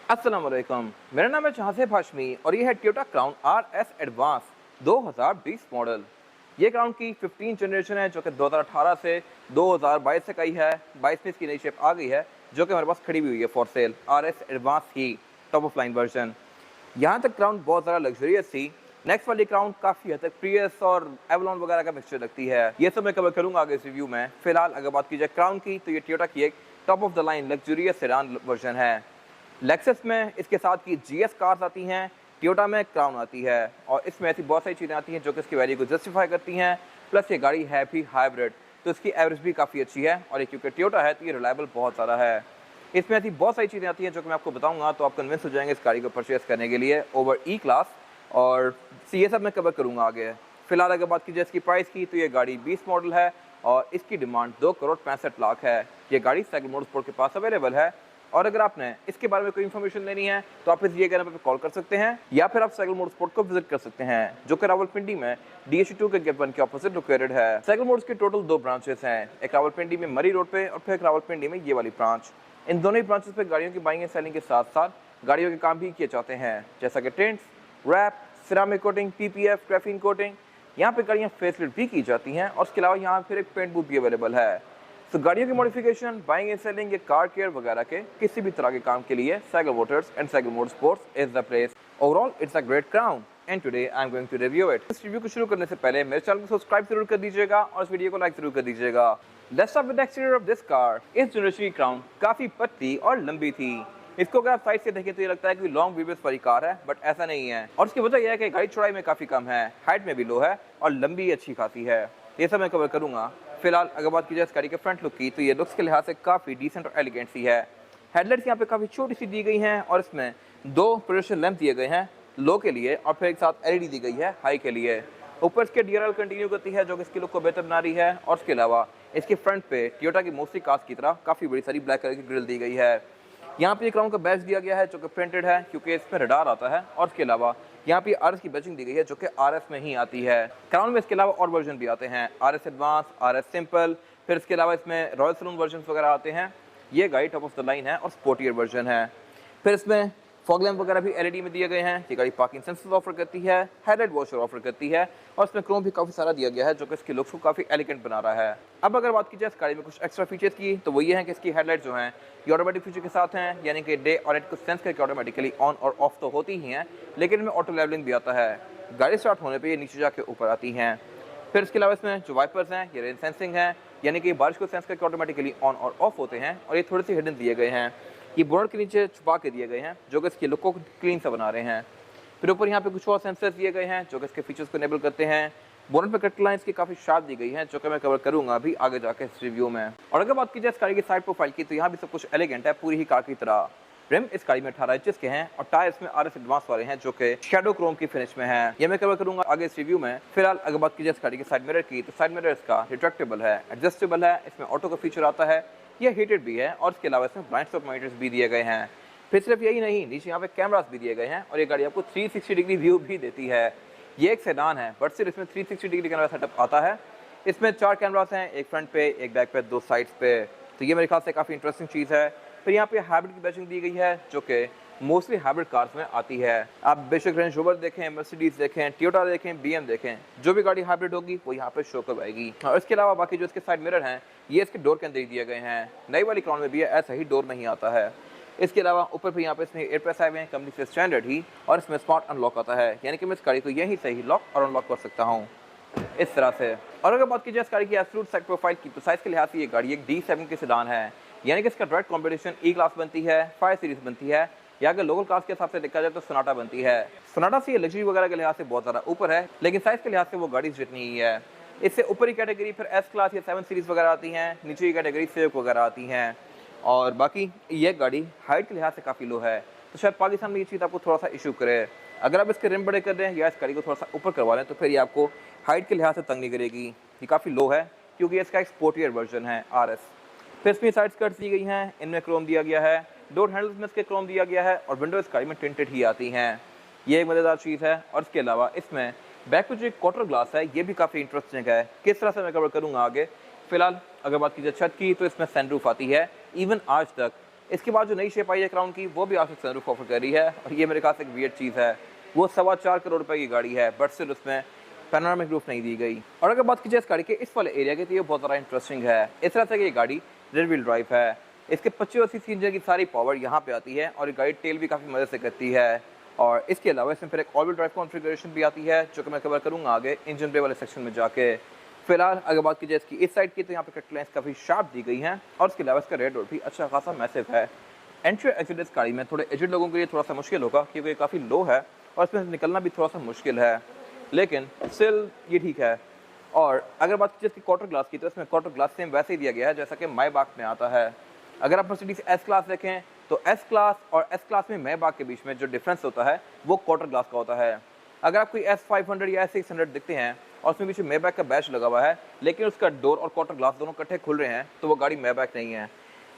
अस्सलाम वालेकुम। मेरा नाम है जहांसेब हाशमी और ये है Toyota crown RS advance 2020 model. ये क्राउन की 15 जनरेशन है जो कि 2018 से 2022 तक आई है। 22 में इसकी नई शेप आ गई है जो कि हमारे पास खड़ी हुई है for sale. RS advance he top of line version. यहाँ तक क्राउन बहुत ज़्यादा लग्जरियस थी। नेक्स्ट वाली क्राउन काफ़ी हद तक प्रियस और एवलॉन वगैरह का मिक्सचर लगती है। ये सब मैं कवर करूँगा आगे इस रिव्यू में। फिलहाल अगर बात की जाए क्राउन की तो ये टोयोटा की एक top of the line luxurious sedan version है। लेक्सस में इसके साथ की जीएस कार्स आती हैं, टोयोटा में क्राउन आती है और इसमें ऐसी बहुत सारी चीज़ें आती हैं जो कि इसकी वैल्यू को जस्टिफाई करती हैं। प्लस ये गाड़ी है भी हाइब्रिड तो इसकी एवरेज भी काफ़ी अच्छी है और ये क्योंकि टोयोटा है तो ये रिलायबल बहुत ज़्यादा है। इसमें ऐसी बहुत सारी चीज़ें आती हैं जो कि मैं आपको बताऊंगा तो आप कन्विंस हो जाएंगे इस गाड़ी को परचेस करने के लिए ओवर ई क्लास। और ये सब मैं कवर करूँगा आगे। फिलहाल अगर बात की जाए इसकी प्राइस की तो ये गाड़ी 20 मॉडल है और इसकी डिमांड 2,65,00,000 है। ये गाड़ी साइकिल मोटरस्पोर्ट के पास अवेलेबल है और अगर आपने इसके बारे में कोई इन्फॉर्मेशन लेनी है तो आप इस दिए गए नंबर पर कॉल कर सकते हैं या फिर आप साइकिल मोटरस्पोर्ट को विजिट कर सकते हैं जो कि रावलपिंडी में DH2 के गेट 1 के ऑपोजिट लोकेटेड है। साइकिल मोटर्स के टोटल 2 ब्रांचेस हैं, एक रावलपिंडी में मरी रोड पे और फिर एक रावलपिंडी में ये वाली ब्रांच। इन दोनों ही ब्रांचेस पे गाड़ियों की बाइंग एंड सेलिंग के साथ साथ गाड़ियों के काम भी किए जाते हैं जैसा कि tints, wrap, ceramic coating, PPF, graphene coating. यहाँ पे गाड़ियाँ फेसलिफ्ट भी की जाती हैं और इसके अलावा यहाँ फिर एक पेंट बूथ भी अवेलेबल है। तो गाड़ियों की मॉडिफिकेशन, बाइंग एंड सेलिंग या कार केयर वगैरह के किसी भी तरह के काम के लिए cycle motors and cycle motorsports is the place. Overall it's a great crown and today I am going to review it. इस रिव्यू को शुरू करने से पहले मेरे चैनल को सब्सक्राइब जरूर कर दीजिएगा और इस वीडियो को लाइक जरूर कर दीजिएगा। Let's start with the exterior of this car. इस जनरेशन की क्राउन काफी पतली और लंबी थी। इसको अगर आप साइड से देखें तो ये लगता है कि लॉन्ग व्हील बेस वाली कार है बट ऐसा नहीं है और इसकी वजह यह है कि गाड़ी चौड़ाई में काफी कम है, हाइट में भी लो है और लंबी अच्छी खासी है। ये सब मैं कवर करूंगा। फिलहाल अगर बात की जाए इस गाड़ी के फ्रंट लुक की तो ये लुक्स के लिहाज से काफ़ी डिसेंट और एलिगेंट सी है। हेडलाइट्स यहाँ पे काफ़ी छोटी सी दी गई हैं और इसमें 2 प्रोजेक्शन लैंप दिए गए हैं लो के लिए और फिर एक साथ LED दी गई है हाई के लिए। ऊपर इसके DRL कंटिन्यू करती है जो कि इसकी लुक को बेहतर बना रही है और इसके अलावा इसके फ्रंट पे टोयोटा की मोस्टली कार्स की तरह काफ़ी बड़ी सारी ब्लैक कलर की ग्रिल दी गई है। यहाँ पे क्राउन का बैच दिया गया है जो कि प्रिंटेड है क्योंकि इसमें रडार आता है और इसके अलावा यहाँ पे RS की बैचिंग दी गई है जो कि RS में ही आती है। क्राउन में इसके अलावा और वर्जन भी आते हैं, RS एडवांस, RS सिंपल, फिर इसके अलावा इसमें रॉयल सलून वर्जन वगैरह आते हैं। ये गाड़ी टॉप ऑफ द लाइन है और स्पोर्टियर वर्जन है। फिर इसमें फॉग लैंप वगैरह भी LED में दिए गए हैं। ये गाड़ी पार्किंग सेंसर्स ऑफर करती है, हेडलाइट वॉशर ऑफर करती है और इसमें क्रोम भी काफ़ी सारा दिया गया है जो कि इसके लुक्स को काफ़ी एलिगेंट बना रहा है। अब अगर बात की जाए इस गाड़ी में कुछ एक्स्ट्रा फीचर्स की तो वो ये है कि इसकी हेडलाइट जो हैं ये ऑटोमेटिक फीचर के साथ हैं, यानी कि डे और नाइट को सेंस करके ऑटोमेटिकली ऑन और ऑफ तो होती ही हैं लेकिन इनमें ऑटो लेवलिंग भी आता है। गाड़ी स्टार्ट होने पर ये नीचे जाके ऊपर आती हैं। फिर इसके अलावा इसमें जो वाइपर्स हैं ये रेन सेंसिंग है, यानी कि बारिश को सेंस करके ऑटोमेटिकली ऑन और ऑफ होते हैं और ये थोड़े से हिडन दिए गए हैं। ये बोनट के नीचे छुपा के दिए गए हैं जो कि इसकी लुक को क्लीन सा बना रहे हैं। फिर ऊपर यहाँ पे कुछ और सेंसर्स दिए गए हैं जो कि इसके फीचर्स को इनेबल करते हैं। बोनट पे कट लाइंस की काफ़ी शार्प दी गई है जो कि मैं कवर करूंगा अभी आगे जाके इस रिव्यू में। और अगर बात की जाए इस गाड़ी की साइड प्रोफाइल की तो यहाँ भी सब कुछ एलिगेंट है पूरी ही कार की तरह। रिम इस गाड़ी में 18 इंचेस के हैं और टायर्स में RS एडवांस वाले हैं जो कि शैडो क्रोम की फिनिश में है। ये मैं कवर करूंगा आगे इस रिव्यू में। फिलहाल अगर बात की जाए इस गाड़ी के साइड मिरर की तो साइड मिरर इसका रिट्रैक्टेबल है, एडजस्टेबल है, इसमें ऑटो का फीचर आता है, ये हीटेड भी है और इसके अलावा इसमें ब्लाइंड स्पॉट मॉनिटर्स भी दिए गए हैं। फिर सिर्फ यही नहीं, नीचे यहाँ पे कैमरास भी दिए गए हैं और ये गाड़ी आपको 360 डिग्री व्यू भी देती है। ये एक सेडान है बट सिर्फ इसमें 360 डिग्री कैमरा सेटअप आता है। इसमें 4 कैमरास हैं, एक फ्रंट पे, एक बैक पे, 2 साइड्स पे। तो ये मेरे ख्याल से काफ़ी इंटरेस्टिंग चीज़ है। फिर यहाँ पे हाइब्रिड की बैचिंग दी गई है जो कि मोस्टली हाइब्रिड कार्स में आती है। आप बेशक रेंज रोवर देखें, मर्सिडीज देखें, टोयोटा देखें, BM देखें, जो भी गाड़ी हाइब्रिड होगी वो यहाँ पे शो करवाएगी। और इसके अलावा बाकी जो इसके साइड मिरर हैं ये इसके डोर के अंदर ही दिए गए हैं। नई वाली क्राउन में भी ऐसा ही डोर नहीं आता है। इसके अलावा ऊपर पे यहाँ पे इसमें एयर प्रेस आए हुए हैं कंपनी से स्टैंडर्ड ही और इसमें स्मार्ट अनलॉक आता है, यानी कि मैं इस गाड़ी को यहीं से ही लॉक और अनलॉक कर सकता हूँ इस तरह से। और अगर बात की जाए इस गाड़ी की एब्सोल्यूट साइड प्रोफाइल की तो साइज के लिहाज से ये गाड़ी एक D7 की सेडान है, यानी कि इसका डायरेक्ट कॉम्पिटिशन E क्लास बनती है, 5 सीरीज बनती है या अगर लोकल क्लास के हिसाब से देखा जाए तो सोनाटा बनती है। सोनाटा से ये लग्जरी वगैरह के लिहाज से बहुत ज़्यादा ऊपर है लेकिन साइज के लिहाज से वो गाड़ी जितनी ही है। इससे ऊपर ही कैटेगरी फिर S क्लास या 7 सीरीज वगैरह आती हैं, नीचे की कैटेगरी सेव वगैरह आती हैं और बाकी ये गाड़ी हाइट के लिहाज से काफ़ी लो है तो शायद पाकिस्तान में ये चीज़ आपको थोड़ा सा इशू करे। अगर आप इसके रिम बड़े कर दें या इस गाड़ी को थोड़ा सा ऊपर करवा लें तो फिर ये आपको हाइट के लिहाज से तंग नहीं करेगी। ये काफ़ी लो है क्योंकि इसका एक स्पोर्टियर वर्जन है RS। फिर इसमें साइड स्कर्ट्स दी गई हैं, इनमें क्रोम दिया गया है, डोर हैंडल्स में इसके क्रोम दिया गया है और विंडो इस गाड़ी में टिंटेड ही आती हैं। ये एक मज़ेदार चीज़ है। और इसके अलावा इसमें बैक पे जो क्वार्टर ग्लास है ये भी काफ़ी इंटरेस्टिंग है, किस तरह से मैं कवर करूँगा आगे। फिलहाल अगर बात की जाए छत की तो इसमें सनरूफ आती है। इवन आज तक इसके बाद जो नई शेप आई है क्राउन की, वो भी आपसे सनरूफ ऑफर कर रही है, और ये मेरे ख्याल से एक वियर्ड चीज़ है। वो 4.25 करोड़ रुपए की गाड़ी है, बट स्टिल उसमें पैनोरामिक रूफ नहीं दी गई। और अगर बात की जाए इस गाड़ी के इस वाले एरिया की, तो ये बहुत ज़्यादा इंटरेस्टिंग है। इस तरह से कि ये गाड़ी रियर व्हील ड्राइव है, इसके 25 सीसी इंजन की सारी पावर यहाँ पे आती है, और ये गाड़ी टेल भी काफ़ी मदद से करती है। और इसके अलावा इसमें फिर एक ऑल व्हील ड्राइव कॉन्फ़िगरेशन भी आती है, जो कि मैं कवर करूँगा आगे इंजन पे वाले सेक्शन में जाके। फिलहाल अगर बात की जाए इसकी इस साइड की, तो यहाँ पे कट लाइन्स काफ़ी शार्प दी गई हैं, और इसके अलावा इसका रेड डोर भी अच्छा खासा मैसिव है। एंट्री एग्जिट इस गाड़ी में थोड़े एजिड लोगों के लिए थोड़ा सा मुश्किल होगा, क्योंकि काफ़ी लो है और इसमें निकलना भी थोड़ा सा मुश्किल है, लेकिन स्टिल ये ठीक है। और अगर बात की जाए इसकी क्वार्टर ग्लास की, तो इसमें क्वार्टर ग्लास सेम वैसे ही दिया गया है जैसा कि मायबाक में आता है। अगर आप मर्सिडीज एस क्लास देखें, तो एस क्लास और एस क्लास में मायबाक के बीच में जो डिफरेंस होता है वो क्वार्टर ग्लास का होता है। अगर आप कोई S500 या S600 दिखते हैं और उसमें पीछे मायबाक का बैच लगा हुआ है, लेकिन उसका डोर और क्वार्टर ग्लास दोनों इकट्ठे खुल रहे हैं, तो वो गाड़ी मायबाक नहीं है।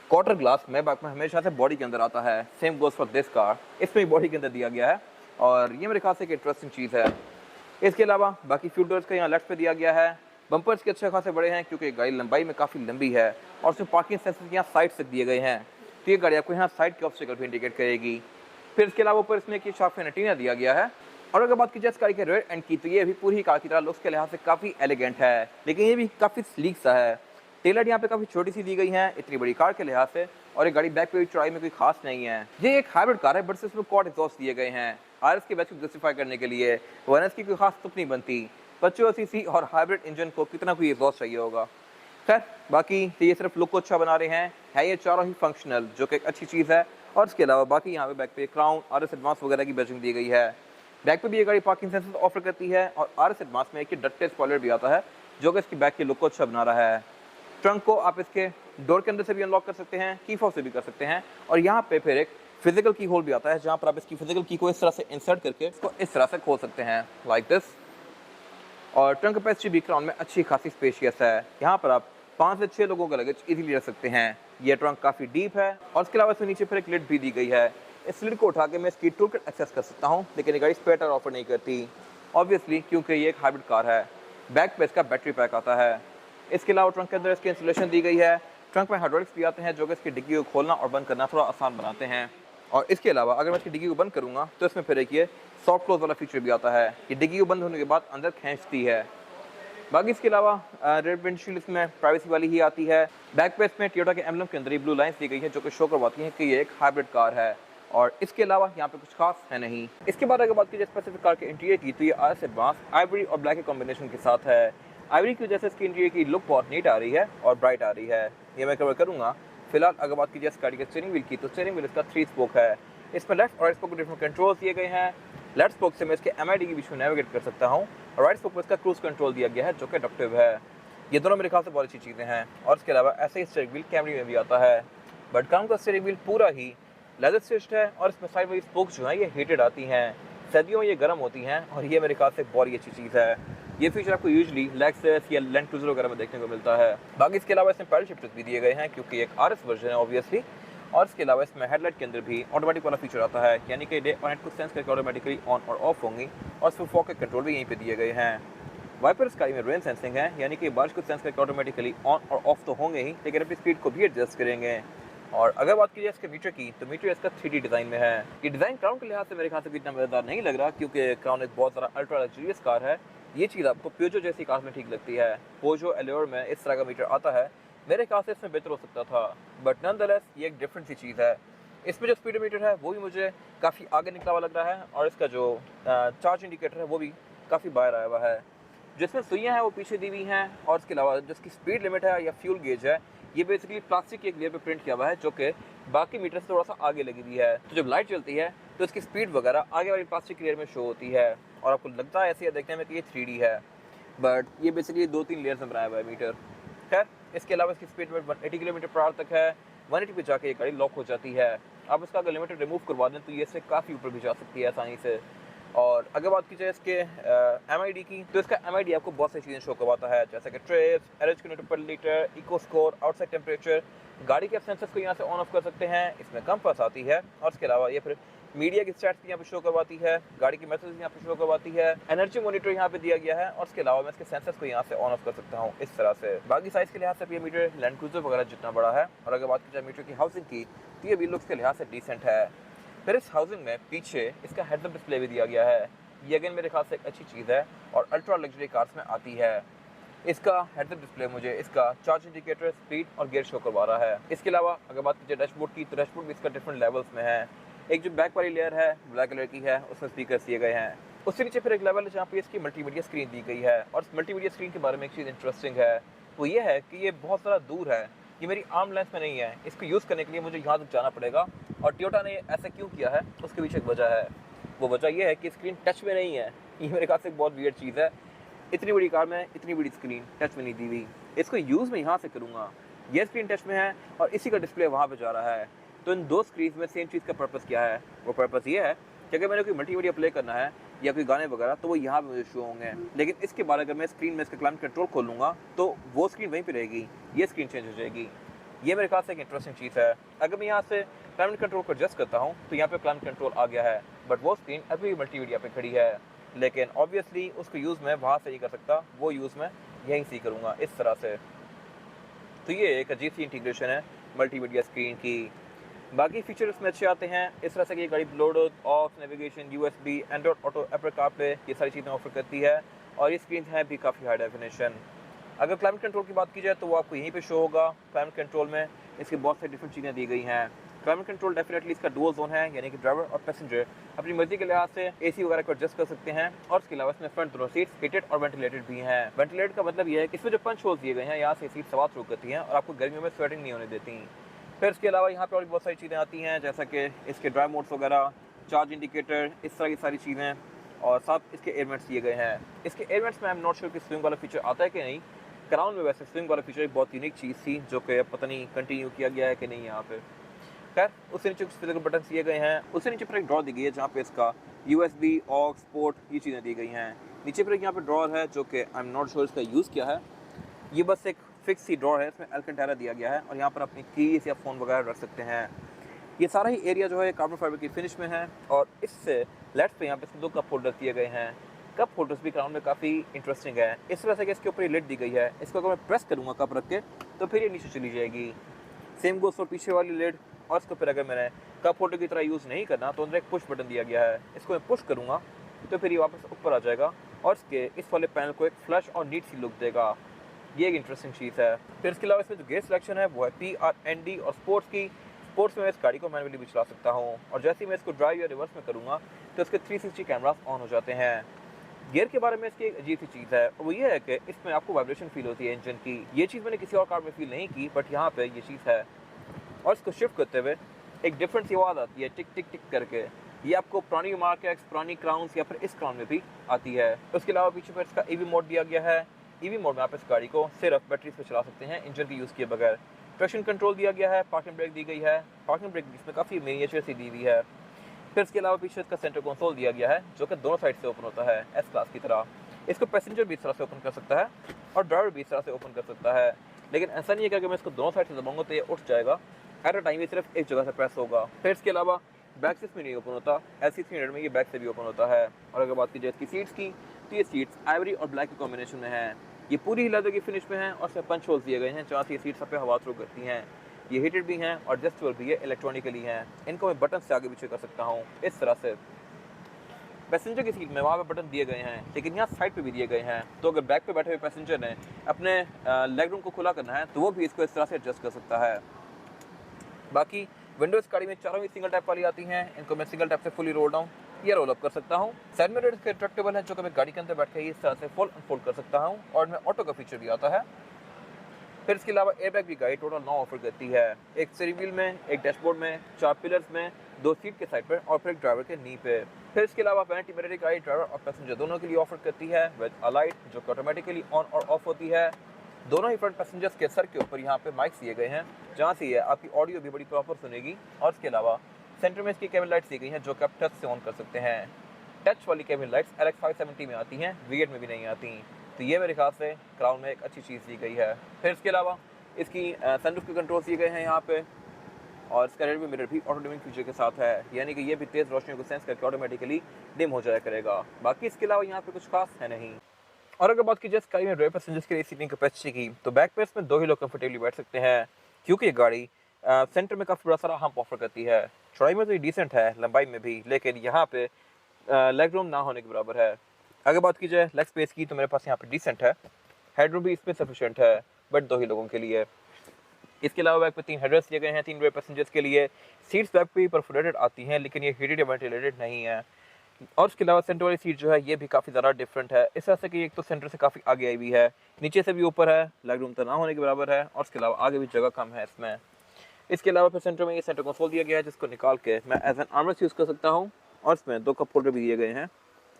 क्वार्टर ग्लास मायबाक में हमेशा से बॉडी के अंदर आता है। Same goes for this car, इसमें बॉडी के अंदर दिया गया है, और ये मेरे ख्याल से एक इंटरेस्टिंग चीज़ है। इसके अलावा बाकी फ्यूल डोर्स का यहाँ लेफ्ट पे दिया गया है। बम्पर्स के अच्छे खासे बड़े हैं, क्योंकि गाड़ी लंबाई में काफ़ी लंबी है, और उसमें पार्किंग सेंसर्स यहाँ साइड से दिए गए हैं, तो ये गाड़ी आपको यहाँ साइड के ऑब्स्टेकल भी इंडिकेट करेगी। फिर इसके अलावा ऊपर इसमें एक शार्प एंटीना दिया गया है। और अगर बात की जाए इस गाड़ी के रेयर एंड की, तो ये भी पूरी कार की तरह लुक्स के लिहाज से काफ़ी एलिगेंट है, लेकिन ये भी काफ़ी स्लीक सा है। टेलर यहाँ पे काफ़ी छोटी सी दी गई है इतनी बड़ी कार के लिहाज से, और ये गाड़ी बैक पे भी चौड़ाई में कोई खास नहीं है। ये एक हाइब्रिड कार है, बट इसमें क्वाड एग्जॉस्ट दिए गए हैं RS के बैच को जस्टिफाई करने के लिए। 1S की कोई खास तुक नहीं बनती। 25 सीसी और हाइब्रिड इंजन को कितना कोई एग्जॉस्ट चाहिए होगा। खैर बाकी ये सिर्फ लुक को अच्छा बना रहे हैं, है ये चारों ही फंक्शनल, जो कि एक अच्छी चीज़ है। और इसके अलावा बाकी यहाँ पे बैक पे क्राउन RS एडवांस वगैरह की बैचिंग दी गई है। बैक पे भी ये गाड़ी पार्किंग सेंसर ऑफर करती है, और RS एडवांस में एक डट्टे स्पॉइलर भी आता है, जो कि इसकी बैक के लुक को अच्छा बना रहा है। ट्रंक को आप इसके डोर के अंदर से भी अनलॉक कर सकते हैं, की फॉब से भी कर सकते हैं, और यहाँ पे फिर एक फिजिकल की होल भी आता है, जहाँ पर आप इसकी फिजिकल की को इस तरह से इंसर्ट करके इसको इस तरह से खोल सकते हैं, लाइक दिस। और ट्रंक कैपेसिटी भी क्राउन में अच्छी खासी स्पेशियस है। यहाँ पर आप 5 से 6 लोगों का लगेज इजीली रख सकते हैं। ये ट्रंक काफ़ी डीप है, और इसके अलावा इसमें नीचे फिर एक लिड भी दी गई है। इस लिड को उठा के मैं इसकी टूल किट एक्सेस कर सकता हूँ, लेकिन ये गाड़ी स्पेयर टायर ऑफर नहीं करती, ऑब्वियसली, क्योंकि ये एक हाइब्रिड कार है। बैक पे इसका बैटरी पैक आता है। इसके अलावा ट्रंक के अंदर इसकी इंसुलेशन दी गई है। ट्रंक में हाइड्रोलिक्स भी आते हैं, जो कि इसकी डिग्गी को खोलना और बंद करना थोड़ा आसान बनाते हैं। और इसके अलावा अगर मैं इसकी डिग्गी को बंद करूँगा, तो इसमें फिर एक ये सॉफ्ट क्लोज वाला फीचर भी आता है, कि डिग्गी को बंद होने के बाद अंदर खींचती है। बाकी इसके अलावा रेड विंडशील्ड इसमें प्राइवेसी वाली ही आती है। बैक पे इसमें टोयोटा के एम्बलम के अंदर ही ब्लू लाइंस दी गई है, जो कि शो करवाती हैं कि ये एक हाइब्रिड कार है, और इसके अलावा यहाँ पे कुछ खास है नहीं। इसके बाद अगर बात की जाए स्पेसिफिक कार के इंटीरियर की, तो ये RS एडवांस आइवरी और ब्लैक के कॉम्बिनेशन के साथ है। आइवरी की वजह से इसकी इंटीरियर की लुक बहुत नीट आ रही है और ब्राइट आ रही है, ये मैं कवर करूँगा। फिलहाल अगर बात की जाए इस गाड़ी के स्टीयरिंग व्हील की, तो स्टीयरिंग व्हील इसका 3 स्पोक है। इसमें लेफ्ट और राइट स्पोक को डिफरेंट कंट्रोल दिए गए हैं। लेफ्ट स्पोक से मैं इसके MID के बीच में नेविगेट कर सकता हूँ, और राइट स्पोक पर इसका क्रूज कंट्रोल दिया गया है, जो कि एडप्टिव है। ये दोनों मेरे ख्याल से बहुत अच्छी चीज़ें हैं। और इसके अलावा ऐसे ही स्टीयरिंग व्हील कैमरी में भी आता है, बट काम का स्टीयरिंग व्हील पूरा ही लेदर स्टिच्ड है, और इसमें साइड वाइज स्पोक्स जो हैं ये हीटेड आती हैं, सर्दियों में ये गर्म होती हैं, और ये मेरे ख्याल से बहुत ही अच्छी चीज़ है। ये फीचर आपको यूजुअली लेक्सस या लैंड क्रूजर वगैरह में देखने को मिलता है। बाकी इसके अलावा इसमें पैडल शिफ्टर्स भी दिए गए हैं, क्योंकि एक RS वर्जन है ऑब्वियसली। और इसके अलावा इसमें हेडलाइट के अंदर भी ऑटोमेटिक वाला फीचर आता है, यानी कि डे और नाइट को सेंस करके ऑटोमेटिकली ऑन और ऑफ होंगी, और इसमें फॉग के कंट्रोल भी यहीं पे दिए गए हैं। वाइपर इस गाड़ी में रेन सेंसिंग है, यानी कि बारिश को सेंस करके ऑटोमेटिकली ऑन और ऑफ तो होंगे ही, लेकिन अपनी स्पीड को भी एडजस्ट करेंगे। और अगर बात की जाए इसके मीटर की, तो मीटर इसका 3D डिज़ाइन में है। ये डिज़ाइन क्राउन के लिहाज से मेरे ख्याल से इतना मज़ेदार नहीं लग रहा, क्योंकि क्राउन एक बहुत ज़्यादा अल्ट्रा लग्जरियस कार है। ये चीज़ आपको प्यूजो जैसी कार में ठीक लगती है। पोजो एलोर में इस तरह का मीटर आता है, मेरे ख्याल से इसमें बेहतर हो सकता था, बट नॉनदलेस ये एक डिफरेंट सी चीज़ है। इसमें जो स्पीडोमीटर है वो भी मुझे काफ़ी आगे निकला हुआ लग रहा है, और इसका जो चार्ज इंडिकेटर है वो भी काफ़ी बाहर आया हुआ है। जिसमें सुइयाँ हैं वो पीछे दी हुई हैं, और इसके अलावा जिसकी स्पीड लिमिट है या फ्यूल गेज है, ये बेसिकली प्लास्टिक के एक लेयर पे प्रिंट किया हुआ है, जो कि बाकी मीटर से थोड़ा सा आगे लगी हुई है। तो जब लाइट चलती है तो इसकी स्पीड वगैरह आगे वाली प्लास्टिक लेयर में शो होती है, और आपको लगता है ऐसे देखने में कि ये 3D है, बट ये बेसिकली 2-3 लेयर्स में बनाया हुआ है मीटर। खैर इसके अलावा इसकी स्पीड लिमिट 180 किलोमीटर/आवर तक है। 180 पे जाके ये गाड़ी लॉक हो जाती है। आप इसका अगर लिमिटर रिमूव करवा दें तो ये इससे काफ़ी ऊपर भी जा सकती है आसानी से। और अगर बात की जाए इसके MID की, तो इसका MID आपको बहुत सारी चीज़ें शो करवाता है, जैसे कि trips, average kilometre litre, eco score, outside temperature. गाड़ी के सेंसर्स को यहाँ से ऑन ऑफ कर सकते हैं, इसमें कंपास आती है, और इसके अलावा ये फिर मीडिया की स्टैट्स भी यहाँ पे शो करवाती है, गाड़ी की मैसेज यहाँ पे शो करवाती है, एनर्जी मॉनिटर यहाँ पे दिया गया है और इसके अलावा मैं इसके सेंसर्स को यहाँ से ऑन ऑफ कर सकता हूँ इस तरह से। बाकी साइज के लिहाज से ये मीटर लैंड क्रूजर वगैरह जितना बड़ा है। और अगर बात की जाए मीटर की हाउसिंग की तो ये भी लुक्स के लिहाज से डिसेंट है। फिर इस हाउसिंग में पीछे इसका हेडअप डिस्प्ले भी दिया गया है, ये अगेन मेरे ख्याल से एक अच्छी चीज़ है और अल्ट्रा लग्जरी कार्स में आती है। इसका हेडअप डिस्प्ले मुझे इसका चार्ज इंडिकेटर, स्पीड और गियर शो करवा रहा है। इसके अलावा अगर बात की जाए डैशबोर्ड की तो डैशबोर्ड भी इसका डिफरेंट लेवल्स में है। एक जो बैक वाली लेयर है ब्लैक कलर की है, उसमें स्पीकर्स दिए गए हैं। उससे नीचे फिर एक लेवल है जहाँ पे इसकी मल्टीमीडिया स्क्रीन दी गई है। और इस मल्टीमीडिया स्क्रीन के बारे में एक चीज़ इंटरेस्टिंग है वो ये है कि ये बहुत ज़्यादा दूर है, ये मेरी आर्म लेंथ में नहीं है। इसको यूज़ करने के लिए मुझे यहाँ तक जाना पड़ेगा और टोयोटा ने ऐसा क्यों किया है उसके पीछे एक वजह है। वो वजह ये है कि स्क्रीन टच में नहीं है। ये मेरे ख्याल से एक बहुत वियर्ड चीज़ है, इतनी बड़ी कार में इतनी बड़ी स्क्रीन टच में नहीं दी हुई। इसको यूज़ मैं यहाँ से करूँगा, ये स्क्रीन टच में है और इसी का डिस्प्ले वहाँ पे जा रहा है। तो इन दो स्क्रीन में सेम चीज़ का पर्पस क्या है? वो पर्पस ये है कि अगर मैंने कोई मल्टीमीडिया प्ले करना है या कोई गाने वगैरह तो वो यहाँ पे मुझे शो होंगे। लेकिन इसके बाद अगर मैं स्क्रीन में इसका क्लाइमेट कंट्रोल खोल लूँगा तो वो स्क्रीन वहीं पर रहेगी, ये स्क्रीन चेंज हो जाएगी। ये मेरे ख्याल से एक इंटरेस्टिंग चीज़ है। अगर मैं यहाँ से क्लाइमेट कंट्रोल को एडजस्ट करता हूँ तो यहाँ पे क्लाइमेट कंट्रोल आ गया है, बट वो स्क्रीन अभी मल्टीमीडिया पे खड़ी है। लेकिन ऑब्वियसली उसको यूज़ मैं वहाँ से नहीं कर सकता, वो यूज़ मैं यहीं से करूँगा इस तरह से। तो ये एक अजीब सी इंटीग्रेशन है मल्टीमीडिया स्क्रीन की। बाकी फीचर्स में अच्छे आते हैं इस तरह से कि ये गाड़ी Bluetooth, aux, navigation, USB, Android Auto, Apple CarPlay ये सारी चीज़ें ऑफर करती है और ये स्क्रीन है भी काफ़ी हाई डेफिनेशन। अगर क्लाइमेट कंट्रोल की बात की जाए तो वो आपको यहीं पे शो होगा। क्लाइमेट कंट्रोल में इसकी बहुत सारी डिफरेंट चीज़ें दी गई हैं। क्लाइमेट कंट्रोल डेफिनेटली इसका डुअल जोन है, यानी कि ड्राइवर और पैसेंजर अपनी मर्जी के लिहाज से AC वगैरह को एडजस्ट कर सकते हैं। और इसके अलावा इसमें फ्रंट दोनों सीट्स हीटेड और वेंटिलेटेड भी हैं। वेंटिलेटेड का मतलब ये है कि इसमें जो पंच होल्स दिए गए हैं यहाँ से सीट सवार थ्रू करती हैं और आपको गर्मियों में स्वेटिंग नहीं होने देती। फिर इसके अलावा यहाँ पर और भी बहुत सारी चीज़ें आती हैं जैसा कि इसके ड्राइव मोड्स वगैरह, चार्ज इंडिकेटर, इस तरह की सारी चीज़ें और साथ इसके एयरवेंट्स दिए गए हैं। इसके एयरवेंट्स में आई एम नॉट श्योर कि स्विंग वाला फीचर आता है कि नहीं। क्राउन में वैसे स्विंग वाला फीचर एक बहुत यूनिक चीज़ थी जो कि पता नहीं कंटिन्यू किया गया है कि नहीं यहाँ पे। खैर उससे नीचे कुछ फिजिकल बटन दिए गए हैं, उससे नीचे पर एक ड्रॉर दी गई है जहाँ पे इसका USB, ऑक्स, पोर्ट ये चीज़ें दी गई हैं। नीचे पर एक यहाँ पे ड्रॉर है जो कि आई एम नॉट श्योर इसका यूज़ क्या है। ये बस एक फिक्स सी ड्रॉर है, इसमें एल्केंटारा दिया गया है और यहाँ पर अपनी कीज या फ़ोन वगैरह रख सकते हैं। ये सारा ही एरिया जो है कार्बन फाइबर की फिनिश में है और इससे लेफ्ट पे यहाँ पे दो कप होल्डर दिए गए हैं। कप होल्डर्स भी क्राउन में काफ़ी इंटरेस्टिंग है इस तरह से कि इसके ऊपर लिड दी गई है। इसको अगर मैं प्रेस करूँगा कप रख के तो फिर ये नीचे चली जाएगी। सेम गोस फॉर पीछे वाली लिड। और इसको फिर अगर मैंने कप होल्डर की तरह यूज़ नहीं करना तो अंदर एक पुश बटन दिया गया है, इसको मैं पुश करूँगा तो फिर ये वापस ऊपर आ जाएगा और इसके इस वाले पैनल को एक फ्लश और नीट सी लुक देगा। ये एक इंटरेस्टिंग चीज़ है। फिर इसके अलावा इसमें जो गेयर सिलेक्शन है वो है PRND और स्पोर्ट्स की। स्पोर्ट्स में मैं इस गाड़ी को मैनुअली भी चला सकता हूँ और जैसे ही मैं इसको ड्राइव या रिवर्स में करूँगा तो इसके 360 कैमरास ऑन हो जाते हैं। गियर के बारे में इसकी एक अजीब सी चीज़ है वो ये है कि इसमें आपको वाइब्रेशन फील होती है इंजन की। ये चीज़ मैंने किसी और कार में फील नहीं की बट यहाँ पे ये चीज़ है। और इसको शिफ्ट करते हुए एक डिफरेंट सी आवाज़ आती है टिक टिक टिक करके। ये आपको पुरानी मार्क एक्स, पुरानी क्राउन्स या फिर इस क्राउन में भी आती है। उसके अलावा पीछे पर इसका EV मोड दिया गया है। EV मोड में आप इस गाड़ी को सिर्फ बैटरी से चला सकते हैं, इंजन की यूज़ किए बगैर। ट्रैक्शन कंट्रोल दिया गया है, पार्किंग ब्रेक दी गई है। पार्किंग ब्रेक इसमें काफ़ी मिनिएचर सी दी हुई है। फिर इसके अलावा पीछे इसका सेंटर कंसोल दिया गया है जो कि दोनों साइड से ओपन होता है S क्लास की तरह। इसको पैसेंजर भी इस तरह से ओपन कर सकता है और ड्राइवर भी इस तरह से ओपन कर सकता है। लेकिन ऐसा नहीं है कि अगर मैं इसको दोनों साइड से दबाऊंगा तो ये उठ जाएगा। एट अ टाइम ये सिर्फ एक जगह से प्रेस होगा। फिर इसके अलावा बैक से इसमें नहीं ओपन होता, LC300 में ये बैक से भी ओपन होता है। और अगर बात की जाए इसकी सीट्स की तो ये सीट्स आइवरी और ब्लैक के कॉम्बिनेशन में है। ये पूरी ही लेदर की फिनिश में है और इसमें पंच होल्स दिए गए हैं जहाँ से ये सीट्स पे हवा थ्रू करती हैं। ये हीटेड भी हैं और एडजस्टेबल भी है, इलेक्ट्रॉनिकली हैं। इनको मैं बटन से आगे पीछे कर सकता हूँ इस तरह से। पैसेंजर की सीट में वहाँ पे बटन दिए गए हैं लेकिन यहाँ साइड पे भी दिए गए हैं, तो अगर बैक पे बैठे हुए पैसेंजर ने अपने लेग रूम को खुला करना है तो वो भी इसको इस तरह से एडजस्ट कर सकता है। बाकी विंडोज़ गाड़ी में चारों ही सिंगल टैप वाली आती हैं। इनको मैं सिंगल टैप से फुली रोल डाउन या रोल अप कर सकता हूँ। साइड मिरर इसके रिट्रैक्टेबल है जो कि मैं गाड़ी के अंदर बैठ के इस तरह से फोल्ड अनफोल्ड कर सकता हूँ और मैं ऑटो का फीचर भी आता है। फिर इसके अलावा एयरबैग भी गाड़ी टोटल 9 ऑफर करती है, एक स्टीयरिंग व्हील में, एक डैशबोर्ड में, 4 पिलर्स में, 2 सीट के साइड पर और फिर एक ड्राइवर के नी पे। फिर इसके अलावा वैनिटी मिरर गाड़ी ड्राइवर और पैसेंजर दोनों के लिए ऑफर करती है विद अ लाइट जो कि ऑटोमेटिकली ऑन और ऑफ होती है। दोनों ही फ्रंट पैसेंजर्स के सर के ऊपर यहाँ पे माइक्स दिए गए हैं जहाँ से ये आपकी ऑडियो भी बड़ी प्रॉपर सुनेगी। और इसके अलावा सेंटर में इसकी केबिन लाइट्स दी गई हैं जो कि आप टच से ऑन कर सकते हैं। टच वाली केबिन लाइट्स LX 570 में आती हैं, V8 में भी नहीं आती। तो ये मेरे ख्याल से क्राउन में एक अच्छी चीज़ दी गई है। फिर इसके अलावा इसकी सनरूफ के कंट्रोल्स दिए गए हैं यहाँ पे। और इसका रेयर व्यू मिरर भी ऑटो डिमिंग फीचर के साथ है, यानी कि ये भी तेज़ रोशनी को सेंस करके ऑटोमेटिकली डिम हो जाया करेगा। बाकी इसके अलावा यहाँ पे कुछ खास है नहीं। और अगर बात की जाए स्काई में रेयर पैसेंजर्स के लिए सीटिंग कैपेसिटी की, तो बैक पे इसमें 2 ही लोग कंफर्टेबली बैठ सकते हैं, क्योंकि ये गाड़ी सेंटर में काफ़ी बड़ा सारा हम्प ऑफर करती है। चौड़ाई में तो ये डिसेंट है, लंबाई में भी, लेकिन यहाँ पे लेग रूम ना होने के बराबर है। अगर बात की जाए लेग स्पेस की, तो मेरे पास यहाँ पे डिसेंट है, हेड रूम भी इसमें सफिशिएंट है, बट 2 ही लोगों के लिए। इसके अलावा बैक पे 3 हेडरेस्ट दिए गए हैं 3 रेयर पैसेंजर्स के लिए। सीट्स बैक पे परफोरेटेड आती हैं, लेकिन ये हीटेड या वेंटिलेटेड नहीं है। और उसके अलावा सेंटर वाली सीट जो है ये भी काफ़ी ज़्यादा डिफरेंट है, इस तरह से कि एक तो सेंटर से काफ़ी आगे आई हुई है, नीचे से भी ऊपर है, लेग रूम तो ना होने के बराबर है, और उसके अलावा आगे भी जगह कम है इसमें। इसके अलावा फिर सेंटर में ये सेंटर कंसोल दिया गया है, जिसको निकाल के मैं एज एन आर्मरेस्ट यूज़ कर सकता हूँ, और इसमें 2 कप होल्डर भी दिए गए हैं,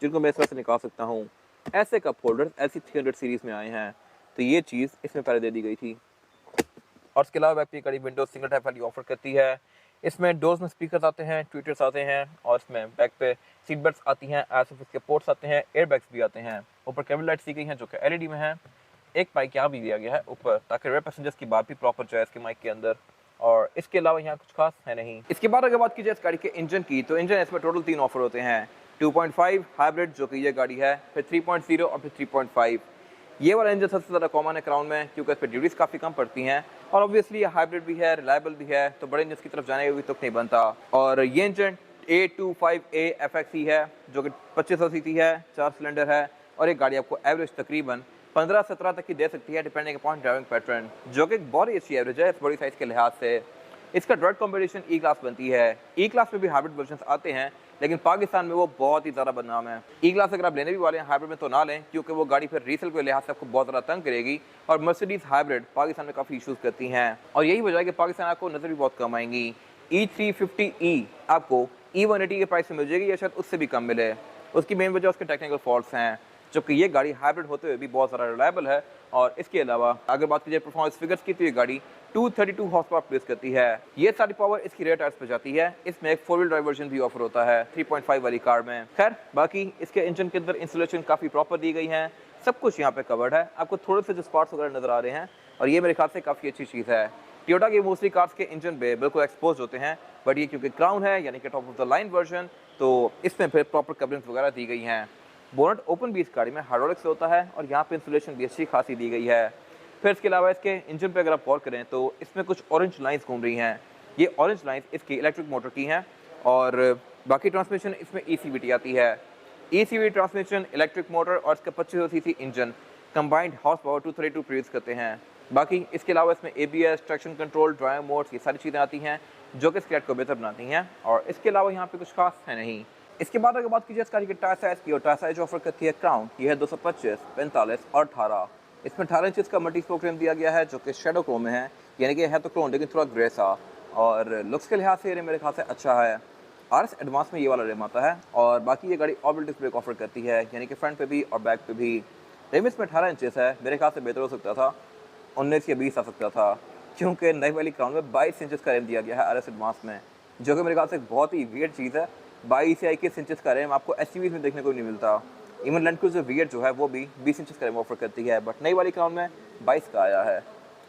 जिनको मैं इस तरह से निकाल सकता हूँ। ऐसे कप होल्डर LC300 सीरीज़ में आए हैं, तो ये चीज़ इसमें पहले दे दी गई थी। और इसके अलावा बैक पे कड़ी विंडोज सिंगल टाइप वाली ऑफर करती है। इसमें डोर्स में स्पीकर्स आते हैं, ट्विटर्स आते हैं, और इसमें बैक पे सीट बेल्ट्स आती हैं, एसएफएस के पोर्ट्स आते हैं, एयरबैग्स भी आते हैं। ऊपर केबल लाइट्स दी गई हैं जो कि LED में है। एक माइक यहाँ भी दिया गया है ऊपर, ताकि रेयर पैसेंजर्स की बात भी प्रॉपर जाए इसके माइक के अंदर। और इसके अलावा यहाँ कुछ खास है नहीं। इसके बाद अगर बात की जाए इस गाड़ी के इंजन की, तो इंजन इसमें टोटल 3 ऑफर होते हैं। 2.5 हाइब्रिड जो कि ये गाड़ी है, फिर 3.0 और फिर 3.5। ये वाला इंजन सबसे ज़्यादा कॉमन है क्राउन में, क्योंकि इस पर ड्यूटीज़ काफ़ी कम पड़ती हैं, और ऑब्वियसली ये हाइब्रिड भी है, रिलायबल भी है, तो बड़े इंजन की तरफ जाने का भी तुक नहीं बनता। और ये इंजन A25A FXE है, जो कि 2500 सीसी है, 4 सिलेंडर है, और ये गाड़ी आपको एवरेज तकरीबन 15-17 तक की दे सकती है, डिपेंडिंग अपॉन ड्राइविंग पैटर्न, जो कि बहुत ही अच्छी एवरेज है इस बड़ी साइज़ के लिहाज से। इसका ड्राइव कॉम्पिटिशन E क्लास बनती है। E क्लास में भी हाइब्रिड वर्जन आते हैं, लेकिन पाकिस्तान में वो बहुत ही ज़्यादा बदनाम है। E क्लास अगर आप लेने भी वाले हैं हाइब्रिड में, तो ना लें, क्योंकि वो गाड़ी फिर रीसेल के लिहाज से आपको बहुत ज़्यादा तंग करेगी, और मर्सिडीज़ हाइब्रिड पाकिस्तान में काफ़ी इशूज़ करती हैं, और यही वजह है कि पाकिस्तान आपको नज़र भी बहुत कम आएंगी। E350E आपको E180 के प्राइस में मिल जाएगी, या शायद उससे भी कम मिले। उसकी मेन वजह उसके टेक्निकल फॉल्ट्स हैं, जबकि ये गाड़ी हाइब्रिड होते हुए भी बहुत ज़्यादा रिलायबल है। और इसके अलावा अगर बात की जाए परफॉर्मेंस फिगर्स की, तो ये गाड़ी 232 हॉर्स पावर प्लेस करती है। ये सारी पावर इसकी रेयर टायर्स पे जाती है। इसमें एक 4 व्हील ड्राइव वर्जन भी ऑफर होता है 3.5 वाली कार में। खैर, बाकी इसके इंजन के अंदर इंसुलेशन काफ़ी प्रॉपर दी गई है, सब कुछ यहाँ पे कवर्ड है। आपको थोड़े से जो स्पॉट्स वगैरह नजर आ रहे हैं, और ये मेरे ख्याल से काफ़ी अच्छी चीज़ है। टोयोटा के मोस्टली कार्स के इंजन पे बिल्कुल एक्सपोज होते हैं, बट ये क्योंकि क्राउन है, यानी कि top of the line version, तो इसमें फिर प्रॉपर कवरिंग्स वगैरह दी गई हैं। बोनट ओपन भी इस गाड़ी में हाइड्रोलिक से होता है, और यहाँ पे इंसुलेशन भी अच्छी खासी दी गई है। फिर इसके अलावा इसके इंजन पे अगर आप गौर करें, तो इसमें कुछ ऑरेंज लाइंस घूम रही हैं। ये ऑरेंज लाइंस इसकी इलेक्ट्रिक मोटर की हैं, और बाकी ट्रांसमिशन इसमें ECVT आती है। ECVT ट्रांसमिशन, इलेक्ट्रिक मोटर और इसका 2500 CC engine combined horse power 232 produce करते हैं। बाकी इसके अलावा इसमें ABS, traction control, drive modes, ये सारी चीज़ें आती हैं, जो कि इस गाड़ी को बेहतर बनाती हैं। और इसके अलावा यहाँ पे कुछ खास है नहीं। इसके बाद अगर बात कीजिए इस गाड़ी के टायर साइज़ की, और टायर साइज ऑफर करती है क्राउन, ये है 225, 45 और 18। इसमें 18 इंचेस का मल्टी स्पोक रिम दिया गया है, जो कि शेडो क्रोम में है, यानी कि है तो क्रोम लेकिन थोड़ा ग्रे सा, और लुक्स के लिहाज से ये रिम मेरे ख्याल से अच्छा है। RS एडवांस में ये वाला रिम आता है, और बाकी ये गाड़ी ऑर्बिटल डिस्क ब्रेक ऑफर करती है, यानी कि फ्रंट पे भी और बैक पे भी। रिम इसमें 18 इंचेस है, मेरे ख्याल से बेहतर हो सकता था, 19 या 20 आ सकता था, क्योंकि नई वाली क्राउन में 22 इंचेस का रिम दिया गया है RS एडवांस में, जो कि मेरे ख्याल से बहुत ही वियर्ड चीज़ है। 22 या 21 इंचेस का रिम आपको SUVs में देखने को नहीं मिलता। इवन लैंड क्रूज़र वियर जो है वो भी 20 इंचेस का रिम ऑफर करती है, बट नई वाली क्राउन में 22 का आया है,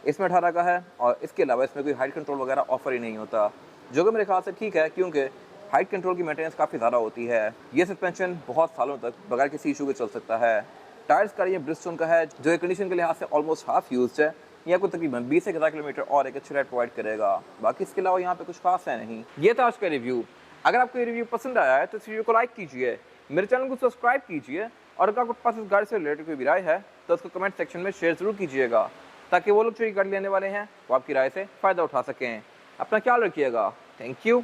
इसमें 18 का है। और इसके अलावा इसमें कोई हाइट कंट्रोल वगैरह ऑफर ही नहीं होता, जो कि मेरे ख्याल से ठीक है, क्योंकि हाइट कंट्रोल की मेंटेनेंस काफ़ी ज़्यादा होती है। ये सस्पेंशन बहुत सालों तक बगैर किसी इशू के चल सकता है। टायर्स का ये ब्रिजस्टोन का है, जो कंडीशन के लिहाज से ऑलमोस्ट हाफ यूज्ड है। ये आपको तकरीबन 20 से 11 किलोमीटर और एक अच्छी राइड प्रोवाइड करेगा। बाकी इसके अलावा यहाँ पे कुछ खास है नहीं। ये था आज का रिव्यू। अगर आपको ये रिव्यू पसंद आया है तो इस वीडियो को लाइक कीजिए, मेरे चैनल को सब्सक्राइब कीजिए, और अगर आपके पास इस गाड़ी से रिलेटेड कोई भी राय है तो उसको कमेंट सेक्शन में शेयर जरूर कीजिएगा, ताकि वो लोग जो ये गाड़ी लेने वाले हैं वो आपकी राय से फ़ायदा उठा सकें। अपना ख्याल रखिएगा। Thank you.